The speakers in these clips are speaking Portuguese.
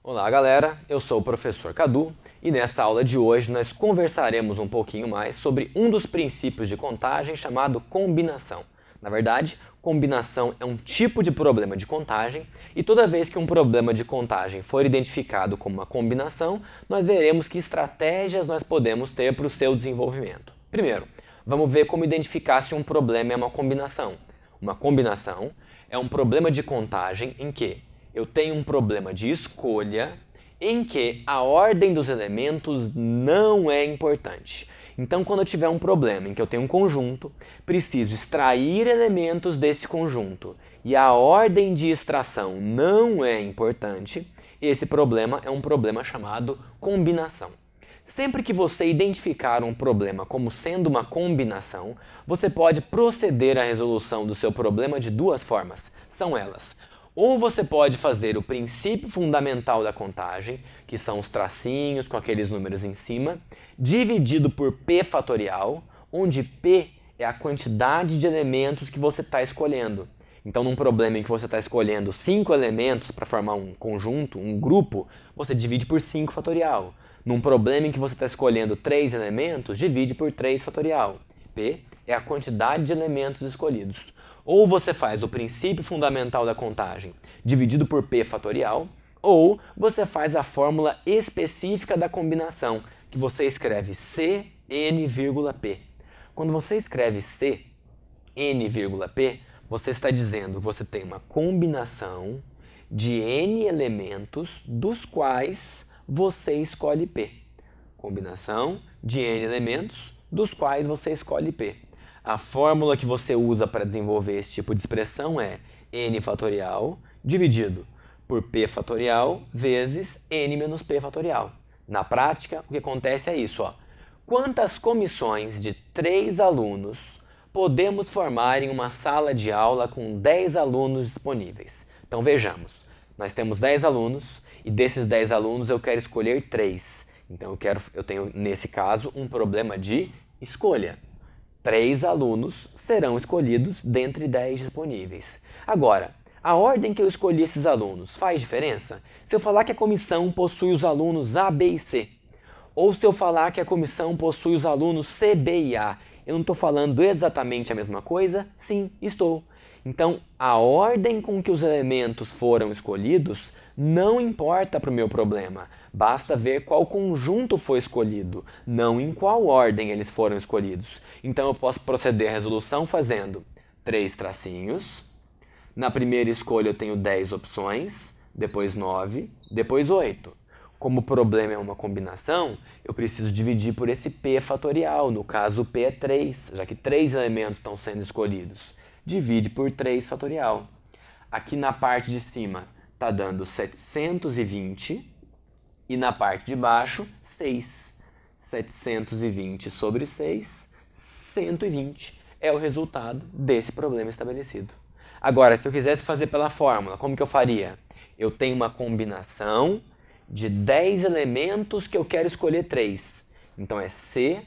Olá galera, eu sou o professor Cadu e nesta aula de hoje nós conversaremos um pouquinho mais sobre um dos princípios de contagem chamado combinação. Na verdade, combinação é um tipo de problema de contagem e toda vez que um problema de contagem for identificado como uma combinação, nós veremos que estratégias nós podemos ter para o seu desenvolvimento. Primeiro, vamos ver como identificar se um problema é uma combinação. Uma combinação é um problema de contagem em que eu tenho um problema de escolha em que a ordem dos elementos não é importante. Então, quando eu tiver um problema em que eu tenho um conjunto, preciso extrair elementos desse conjunto e a ordem de extração não é importante, esse problema é um problema chamado combinação. Sempre que você identificar um problema como sendo uma combinação, você pode proceder à resolução do seu problema de duas formas. São elas: ou você pode fazer o princípio fundamental da contagem, que são os tracinhos com aqueles números em cima, dividido por p fatorial, onde p é a quantidade de elementos que você está escolhendo. Então, num problema em que você está escolhendo 5 elementos para formar um conjunto, um grupo, você divide por 5 fatorial. Num problema em que você está escolhendo 3 elementos, divide por 3 fatorial. P é a quantidade de elementos escolhidos. Ou você faz o princípio fundamental da contagem dividido por p fatorial, ou você faz a fórmula específica da combinação, que você escreve C n,p. Quando você escreve C n,p, você está dizendo que você tem uma combinação de n elementos dos quais você escolhe p. Combinação de n elementos dos quais você escolhe p. A fórmula que você usa para desenvolver esse tipo de expressão é n fatorial dividido por p fatorial vezes n menos p fatorial. Na prática, o que acontece é isso. Quantas comissões de 3 alunos podemos formar em uma sala de aula com 10 alunos disponíveis? Então vejamos, nós temos 10 alunos e desses 10 alunos eu quero escolher 3. Então eu tenho, nesse caso, um problema de escolha. 3 alunos serão escolhidos dentre 10 disponíveis. Agora, a ordem que eu escolhi esses alunos faz diferença? Se eu falar que a comissão possui os alunos A, B e C, ou se eu falar que a comissão possui os alunos C, B e A, eu não estou falando exatamente a mesma coisa? Sim, estou. Então, a ordem com que os elementos foram escolhidos não importa para o meu problema. Basta ver qual conjunto foi escolhido, não em qual ordem eles foram escolhidos. Então, eu posso proceder à resolução fazendo 3 tracinhos. Na primeira escolha eu tenho 10 opções, depois 9, depois 8. Como o problema é uma combinação, eu preciso dividir por esse p fatorial. No caso, o p é 3, já que 3 elementos estão sendo escolhidos. Divide por 3 fatorial. Aqui na parte de cima está dando 720 e na parte de baixo 6. 720 sobre 6, 120 é o resultado desse problema estabelecido. Agora, se eu quisesse fazer pela fórmula, como que eu faria? Eu tenho uma combinação de 10 elementos que eu quero escolher 3. Então é C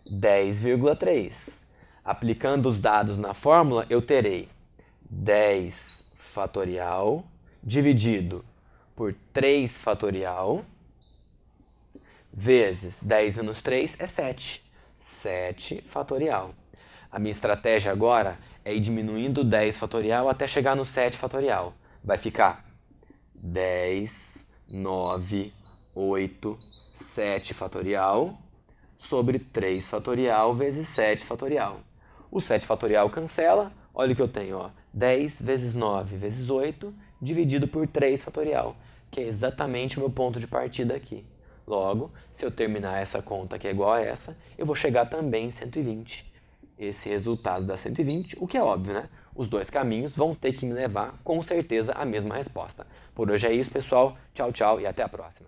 10,3. Aplicando os dados na fórmula, eu terei 10 fatorial dividido por 3 fatorial vezes 10 menos 3 é 7. 7 fatorial. A minha estratégia agora é ir diminuindo 10 fatorial até chegar no 7 fatorial. Vai ficar 10, 9, 8, 7 fatorial sobre 3 fatorial vezes 7 fatorial. O 7 fatorial cancela, olha o que eu tenho, 10 vezes 9 vezes 8 dividido por 3 fatorial, que é exatamente o meu ponto de partida aqui. Logo, se eu terminar essa conta que é igual a essa, eu vou chegar também em 120. Esse resultado dá 120, o que é óbvio, né? Os dois caminhos vão ter que me levar, com certeza, à mesma resposta. Por hoje é isso, pessoal. Tchau, tchau e até a próxima.